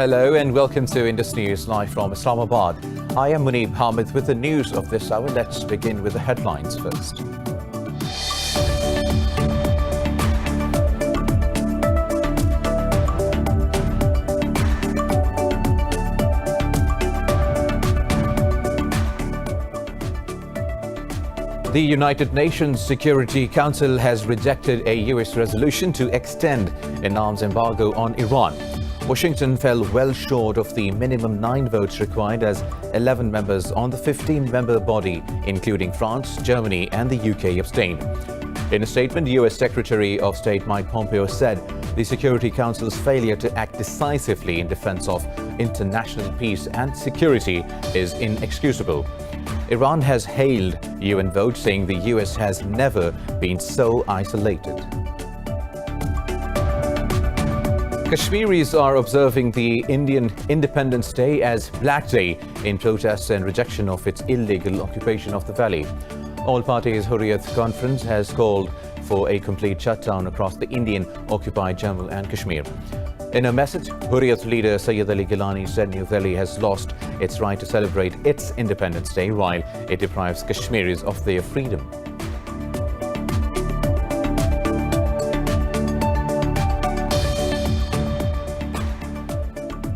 Hello and welcome to Indus News live from Islamabad. I am Munib Hamid with the news of this hour. Let's begin with the headlines first. The United Nations Security Council has rejected a U.S. resolution to extend an arms embargo on Iran. Washington fell well short of the minimum 9 votes required as 11 members on the 15-member body, including France, Germany and the UK, abstained. In a statement, U.S. Secretary of State Mike Pompeo said the Security Council's failure to act decisively in defense of international peace and security is inexcusable. Iran has hailed UN vote, saying the US has never been so isolated. Kashmiris are observing the Indian Independence Day as Black Day in protest and rejection of its illegal occupation of the valley. All parties Hurriyat Conference has called for a complete shutdown across the Indian-occupied Jammu and Kashmir. In a message, Hurriyat leader Sayyid Ali Gilani said New Delhi has lost its right to celebrate its Independence Day while it deprives Kashmiris of their freedom.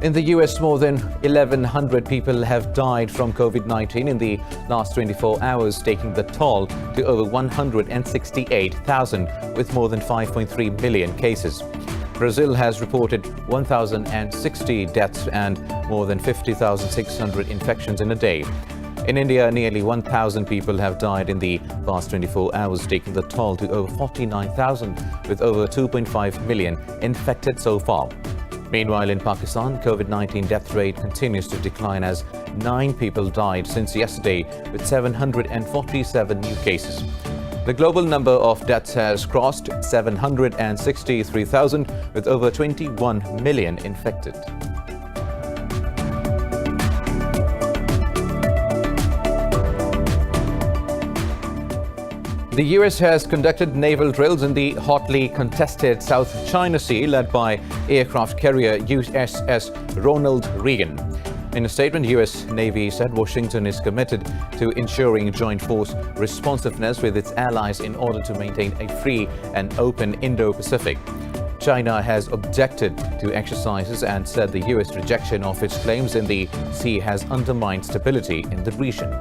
In the US, more than 1,100 people have died from COVID-19 in the last 24 hours, taking the toll to over 168,000, with more than 5.3 million cases. Brazil has reported 1,060 deaths and more than 50,600 infections in a day. In India, nearly 1,000 people have died in the past 24 hours, taking the toll to over 49,000, with over 2.5 million infected so far. Meanwhile, in Pakistan, COVID-19 death rate continues to decline as 9 people died since yesterday, with 747 new cases. The global number of deaths has crossed 763,000, with over 21 million infected. The US has conducted naval drills in the hotly contested South China Sea, led by aircraft carrier USS Ronald Reagan. In a statement, U.S. Navy said Washington is committed to ensuring joint force responsiveness with its allies in order to maintain a free and open Indo-Pacific. China has objected to exercises and said the U.S. rejection of its claims in the sea has undermined stability in the region.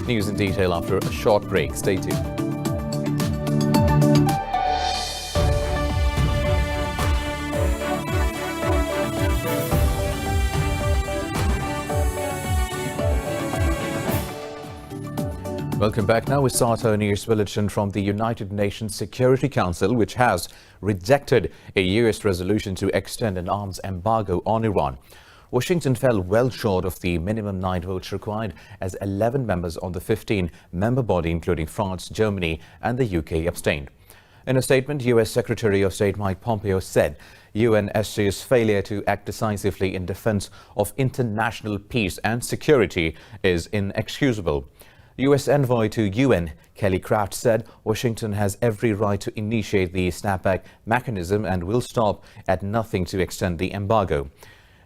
News in detail after a short break. Stay tuned. Welcome back. Now we start our news bulletin from the United Nations Security Council, which has rejected a U.S. resolution to extend an arms embargo on Iran. Washington fell well short of the minimum 9 votes required as 11 members on the 15-member body, including France, Germany and the UK, abstained. In a statement, U.S. Secretary of State Mike Pompeo said UNSC's failure to act decisively in defense of international peace and security is inexcusable. U.S. envoy to UN Kelly Craft said Washington has every right to initiate the snapback mechanism and will stop at nothing to extend the embargo.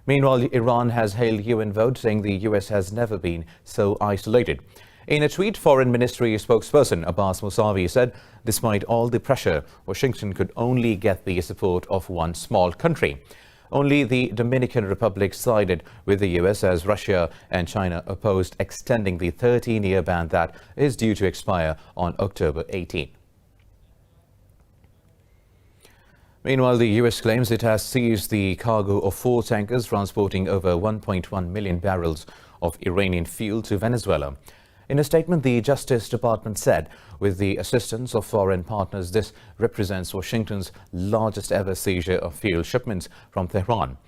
Meanwhile, Iran has hailed UN vote, saying the U.S. has never been so isolated. In a tweet, Foreign Ministry spokesperson Abbas Mousavi said despite all the pressure, Washington could only get the support of one small country. Only the Dominican Republic sided with the U.S. as Russia and China opposed extending the 13-year ban that is due to expire on October 18. Meanwhile, the U.S. claims it has seized the cargo of 4 tankers transporting over 1.1 million barrels of Iranian fuel to Venezuela. In a statement, the Justice Department said, with the assistance of foreign partners, this represents Washington's largest ever seizure of fuel shipments from Tehran.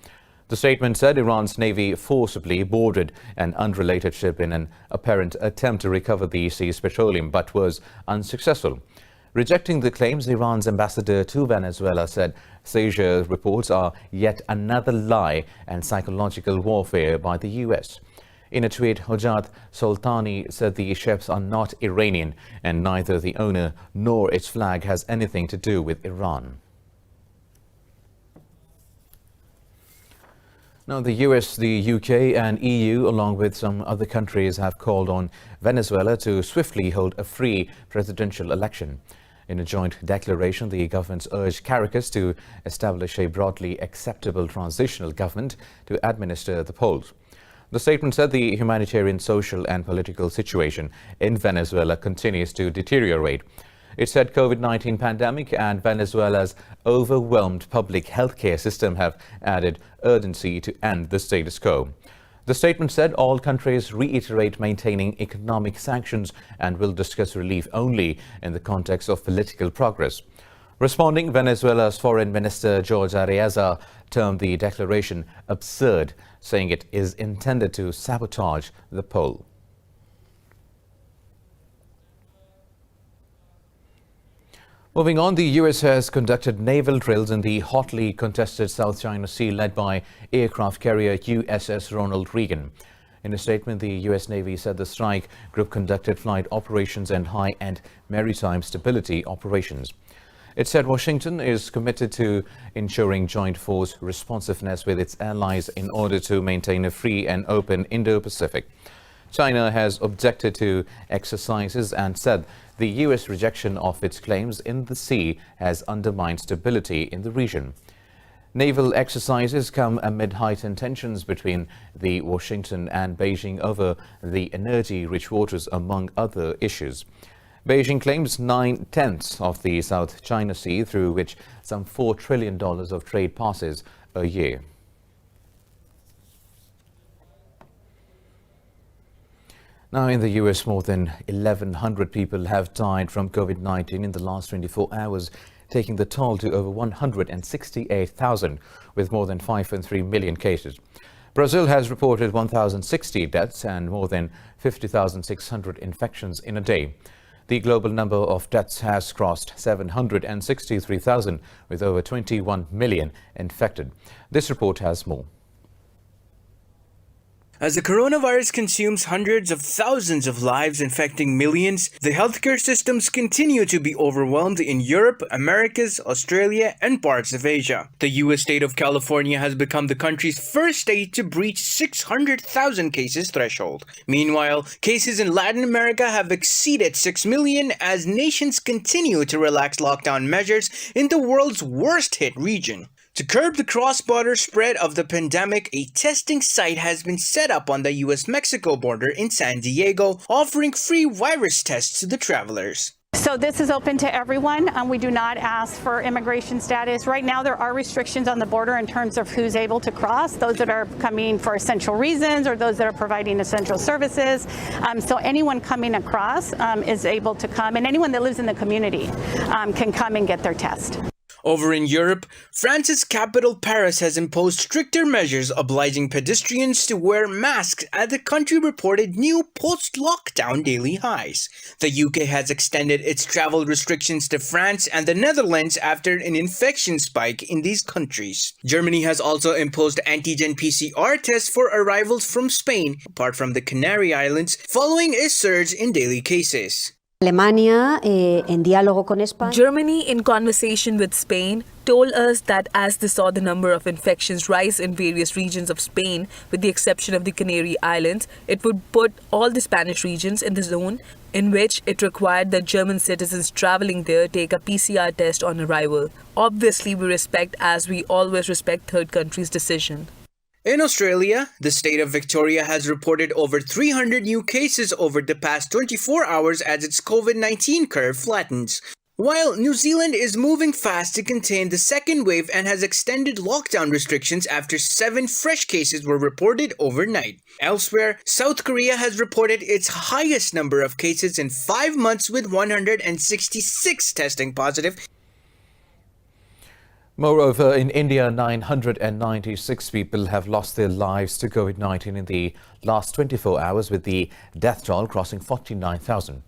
The statement said Iran's Navy forcibly boarded an unrelated ship in an apparent attempt to recover the seized petroleum, but was unsuccessful. Rejecting the claims, Iran's ambassador to Venezuela said seizure reports are yet another lie and psychological warfare by the U.S. In a tweet, Hojat Soltani said the ships are not Iranian and neither the owner nor its flag has anything to do with Iran. Now, the US, the UK and EU, along with some other countries, have called on Venezuela to swiftly hold a free presidential election. In a joint declaration, the governments urged Caracas to establish a broadly acceptable transitional government to administer the polls. The statement said the humanitarian, social and political situation in Venezuela continues to deteriorate. It said COVID-19 pandemic and Venezuela's overwhelmed public healthcare system have added urgency to end the status quo. The statement said all countries reiterate maintaining economic sanctions and will discuss relief only in the context of political progress. Responding, Venezuela's Foreign Minister George Arreaza termed the declaration absurd, saying it is intended to sabotage the poll. Moving on, the US has conducted naval drills in the hotly contested South China Sea led by aircraft carrier USS Ronald Reagan. In a statement, the US Navy said the strike group conducted flight operations and high-end maritime stability operations. It said Washington is committed to ensuring joint force responsiveness with its allies in order to maintain a free and open Indo-Pacific. China has objected to exercises and said the U.S. rejection of its claims in the sea has undermined stability in the region. Naval exercises come amid heightened tensions between the Washington and Beijing over the energy-rich waters, among other issues. Beijing claims 9/10 of the South China Sea, through which some $4 trillion of trade passes a year. Now, in the U.S., more than 1,100 people have died from COVID-19 in the last 24 hours, taking the toll to over 168,000, with more than 5.3 million cases. Brazil has reported 1,060 deaths and more than 50,600 infections in a day. The global number of deaths has crossed 763,000, with over 21 million infected. This report has more. As the coronavirus consumes hundreds of thousands of lives, infecting millions, the healthcare systems continue to be overwhelmed in Europe, Americas, Australia, and parts of Asia. The U.S. state of California has become the country's first state to breach 600,000 cases threshold. Meanwhile, cases in Latin America have exceeded 6 million as nations continue to relax lockdown measures in the world's worst-hit region. To curb the cross-border spread of the pandemic, a testing site has been set up on the U.S.-Mexico border in San Diego, offering free virus tests to the travelers. So this is open to everyone. We do not ask for immigration status. Right now there are restrictions on the border in terms of who's able to cross, those that are coming for essential reasons or those that are providing essential services. So anyone coming across is able to come, and anyone that lives in the community can come and get their test. Over in Europe, France's capital Paris has imposed stricter measures obliging pedestrians to wear masks as the country reported new post-lockdown daily highs. The UK has extended its travel restrictions to France and the Netherlands after an infection spike in these countries. Germany has also imposed antigen PCR tests for arrivals from Spain, apart from the Canary Islands, following a surge in daily cases. Germany, in conversation with Spain, told us that as they saw the number of infections rise in various regions of Spain, with the exception of the Canary Islands, it would put all the Spanish regions in the zone in which it required that German citizens traveling there take a PCR test on arrival. Obviously, we respect, as we always respect, third countries' decision. In Australia, the state of Victoria has reported over 300 new cases over the past 24 hours as its COVID-19 curve flattens. While New Zealand is moving fast to contain the second wave and has extended lockdown restrictions after 7 fresh cases were reported overnight. Elsewhere, South Korea has reported its highest number of cases in 5 months with 166 testing positive. Moreover, in India, 996 people have lost their lives to COVID-19 in the last 24 hours, with the death toll crossing 49,000.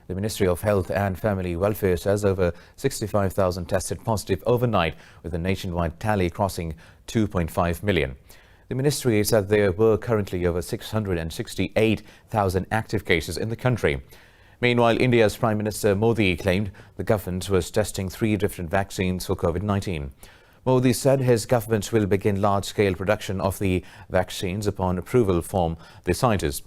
The Ministry of Health and Family Welfare says over 65,000 tested positive overnight, with the nationwide tally crossing 2.5 million. The ministry said there were currently over 668,000 active cases in the country. Meanwhile, India's Prime Minister Modi claimed the government was testing 3 different vaccines for COVID-19. Modi said his government will begin large-scale production of the vaccines upon approval from the scientists.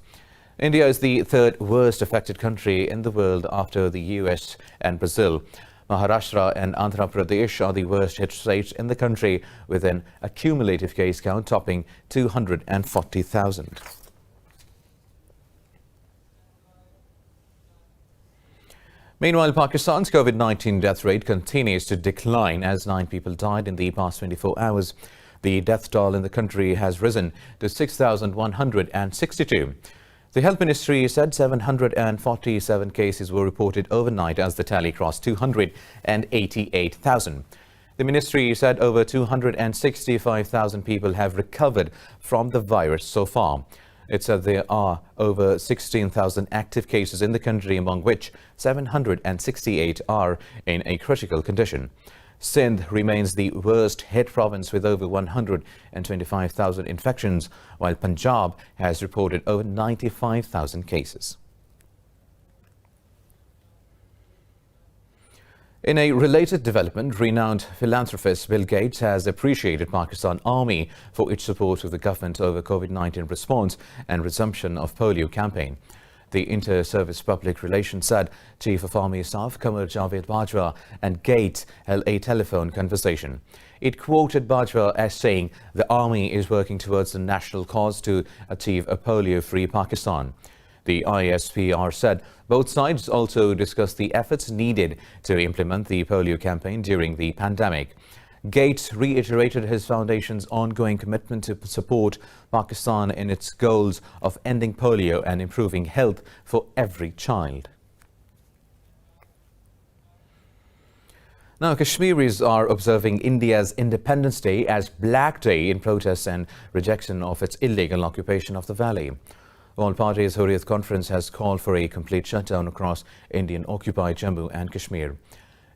India is the 3rd worst affected country in the world after the US and Brazil. Maharashtra and Andhra Pradesh are the worst hit states in the country, with an accumulative case count topping 240,000. Meanwhile, Pakistan's COVID-19 death rate continues to decline as 9 people died in the past 24 hours. The death toll in the country has risen to 6,162. The Health Ministry said 747 cases were reported overnight as the tally crossed 288,000. The ministry said over 265,000 people have recovered from the virus so far. It said there are over 16,000 active cases in the country, among which 768 are in a critical condition. Sindh remains the worst hit province with over 125,000 infections, while Punjab has reported over 95,000 cases. In a related development, renowned philanthropist Bill Gates has appreciated Pakistan Army for its support of the government over COVID-19 response and resumption of polio campaign. The Inter-Service Public Relations said Chief of Army Staff Qamar Javed Bajwa and Gates held a telephone conversation. It quoted Bajwa as saying the Army is working towards the national cause to achieve a polio-free Pakistan. The ISPR said both sides also discussed the efforts needed to implement the polio campaign during the pandemic. Gates reiterated his foundation's ongoing commitment to support Pakistan in its goals of ending polio and improving health for every child. Now, Kashmiris are observing India's Independence Day as Black Day in protest and rejection of its illegal occupation of the valley. All parties Hurriyat Conference has called for a complete shutdown across Indian-occupied Jammu and Kashmir.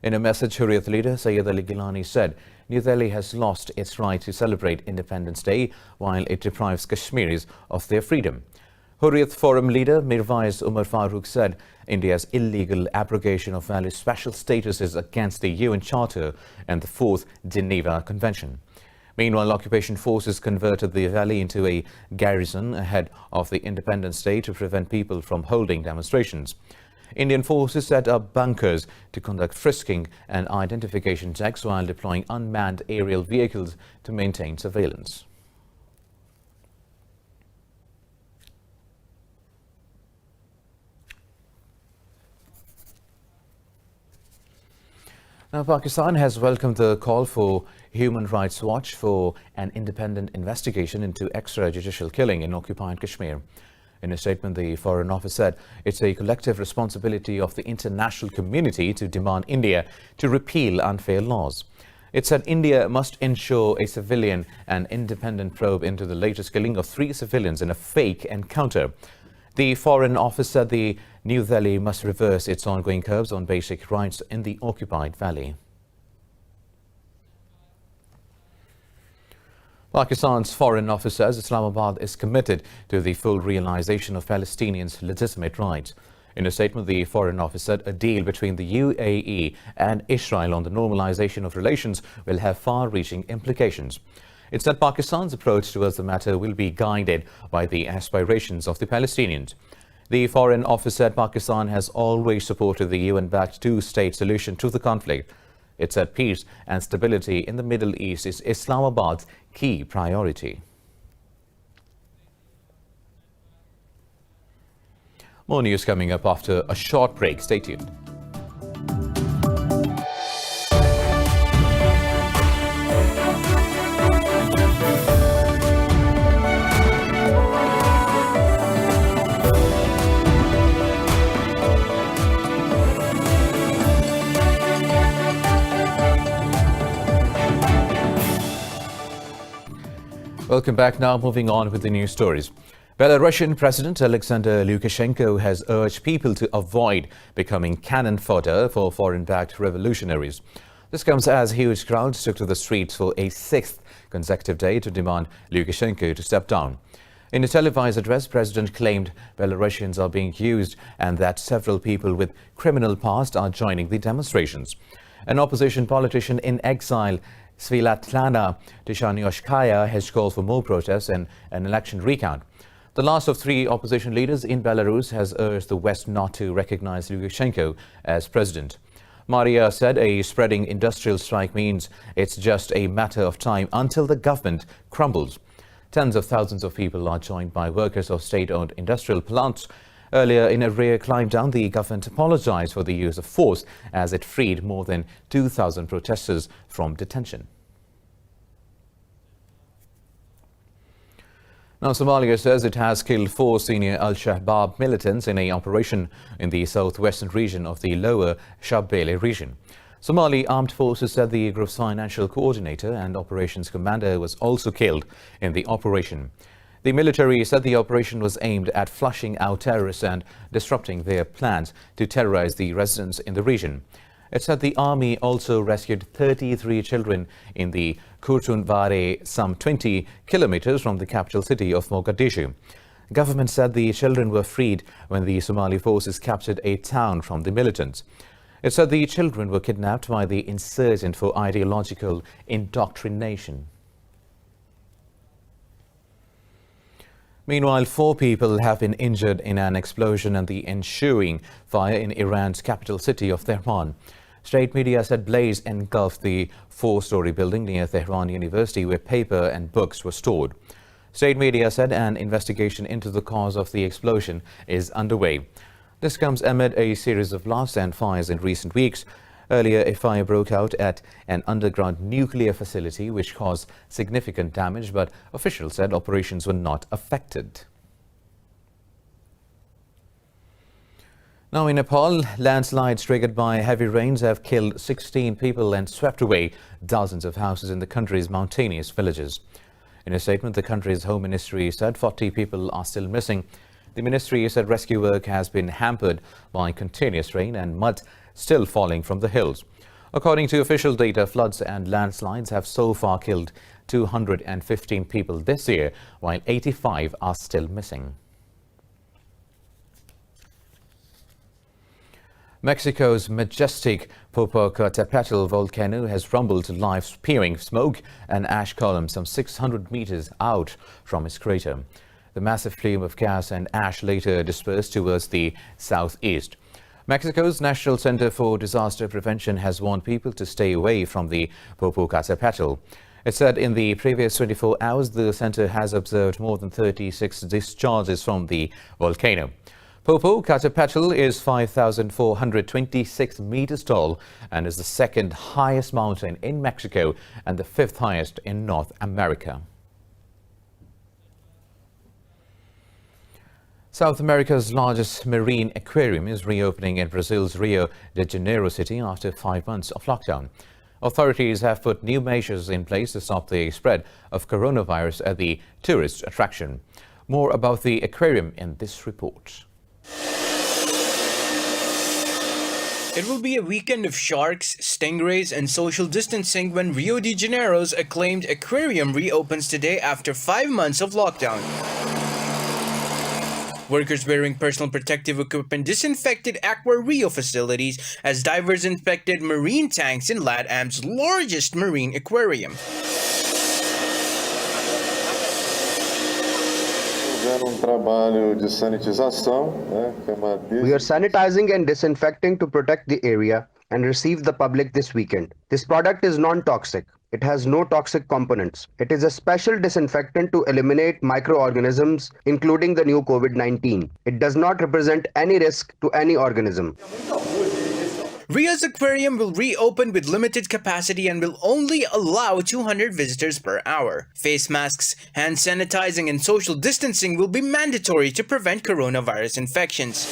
In a message, Hurriyat leader Sayyid Ali Gilani said New Delhi has lost its right to celebrate Independence Day while it deprives Kashmiris of their freedom. Hurriyat Forum leader Mirwais Umar Farooq said India's illegal abrogation of Valley's special status is against the UN Charter and the 4th Geneva Convention. Meanwhile, occupation forces converted the valley into a garrison ahead of the Independence Day to prevent people from holding demonstrations. Indian forces set up bunkers to conduct frisking and identification checks while deploying unmanned aerial vehicles to maintain surveillance. Now, Pakistan has welcomed the call for Human Rights Watch for an independent investigation into extrajudicial killing in occupied Kashmir. In a statement, the Foreign Office said it's a collective responsibility of the international community to demand India to repeal unfair laws. It said India must ensure a civilian and independent probe into the latest killing of 3 civilians in a fake encounter. The Foreign Office said the New Delhi must reverse its ongoing curbs on basic rights in the occupied valley. Pakistan's Foreign Office says Islamabad is committed to the full realization of Palestinians' legitimate rights. In a statement, the Foreign Office said a deal between the UAE and Israel on the normalization of relations will have far-reaching implications. It said Pakistan's approach towards the matter will be guided by the aspirations of the Palestinians. The Foreign Office said Pakistan has always supported the UN-backed 2-state solution to the conflict. It said peace and stability in the Middle East is Islamabad's key priority. More news coming up after a short break. Stay tuned. Welcome back. Now moving on with the news stories. Belarusian President Alexander Lukashenko has urged people to avoid becoming cannon fodder for foreign-backed revolutionaries. This comes as huge crowds took to the streets for a 6th consecutive day to demand Lukashenko to step down. In a televised address, President claimed Belarusians are being used and that several people with criminal past are joining the demonstrations. An opposition politician in exile, Sviatlana Tishanyshkaya, has called for more protests and an election recount. The last of three opposition leaders in Belarus has urged the West not to recognize Lukashenko as president. Maria said a spreading industrial strike means it's just a matter of time until the government crumbles. Tens of thousands of people are joined by workers of state-owned industrial plants. Earlier in a rare climb down, the government apologized for the use of force as it freed more than 2,000 protesters from detention. Now, Somalia says it has killed 4 senior al-Shabaab militants in an operation in the southwestern region of the lower Shabelle region. Somali armed forces said the group's financial coordinator and operations commander was also killed in the operation. The military said the operation was aimed at flushing out terrorists and disrupting their plans to terrorize the residents in the region. It said the army also rescued 33 children in the Kurtunware, some 20 kilometers from the capital city of Mogadishu. Government said the children were freed when the Somali forces captured a town from the militants. It said the children were kidnapped by the insurgent for ideological indoctrination. Meanwhile, 4 people have been injured in an explosion and the ensuing fire in Iran's capital city of Tehran. State media said blaze engulfed the 4-story building near Tehran University where paper and books were stored. State media said an investigation into the cause of the explosion is underway. This comes amid a series of blasts and fires in recent weeks. Earlier, a fire broke out at an underground nuclear facility which caused significant damage, but officials said operations were not affected. Now in Nepal, landslides triggered by heavy rains have killed 16 people and swept away dozens of houses in the country's mountainous villages. In a statement, the country's Home Ministry said 40 people are still missing. The ministry said rescue work has been hampered by continuous rain and mud still falling from the hills. According to official data, floods and landslides have so far killed 215 people this year, while 85 are still missing. Mexico's majestic Popocatépetl volcano has rumbled to life, spewing smoke and ash columns some 600 meters out from its crater. The massive plume of gas and ash later dispersed towards the southeast. Mexico's National Center for Disaster Prevention has warned people to stay away from the Popocatépetl. It said in the previous 24 hours, the center has observed more than 36 discharges from the volcano. Popocatépetl is 5,426 meters tall and is the 2nd highest mountain in Mexico and the 5th highest in North America. South America's largest marine aquarium is reopening in Brazil's Rio de Janeiro city after 5 months of lockdown. Authorities have put new measures in place to stop the spread of coronavirus at the tourist attraction. More about the aquarium in this report. It will be a weekend of sharks, stingrays, and social distancing when Rio de Janeiro's acclaimed aquarium reopens today after 5 months of lockdown. Workers wearing personal protective equipment disinfected Aqua Rio facilities as divers inspected marine tanks in LATAM's largest marine aquarium. We are sanitizing and disinfecting to protect the area and receive the public this weekend. This product is non-toxic. It has no toxic components. It is a special disinfectant to eliminate microorganisms, including the new COVID-19. It does not represent any risk to any organism. Rio's aquarium will reopen with limited capacity and will only allow 200 visitors per hour. Face masks, hand sanitizing, and social distancing will be mandatory to prevent coronavirus infections.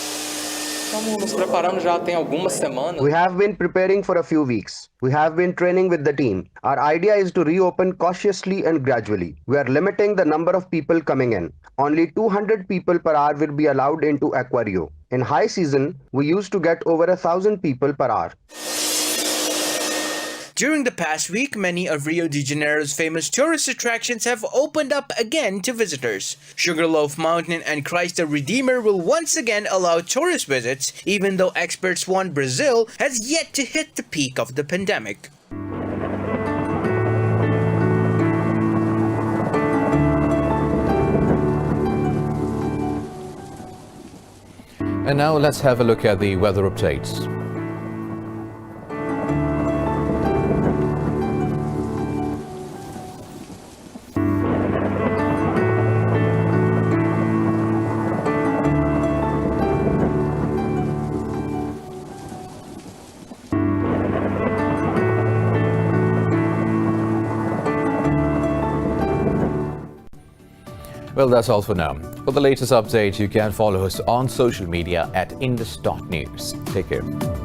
We have been preparing for a few weeks. We have been training with the team. Our idea is to reopen cautiously and gradually. We are limiting the number of people coming in. Only 200 people per hour will be allowed into Aquario. In high season, we used to get over 1,000 people per hour. During the past week, many of Rio de Janeiro's famous tourist attractions have opened up again to visitors. Sugarloaf Mountain and Christ the Redeemer will once again allow tourist visits, even though experts warn Brazil has yet to hit the peak of the pandemic. And now let's have a look at the weather updates. Well, that's all for now. For the latest update, you can follow us on social media at indus.news. Take care.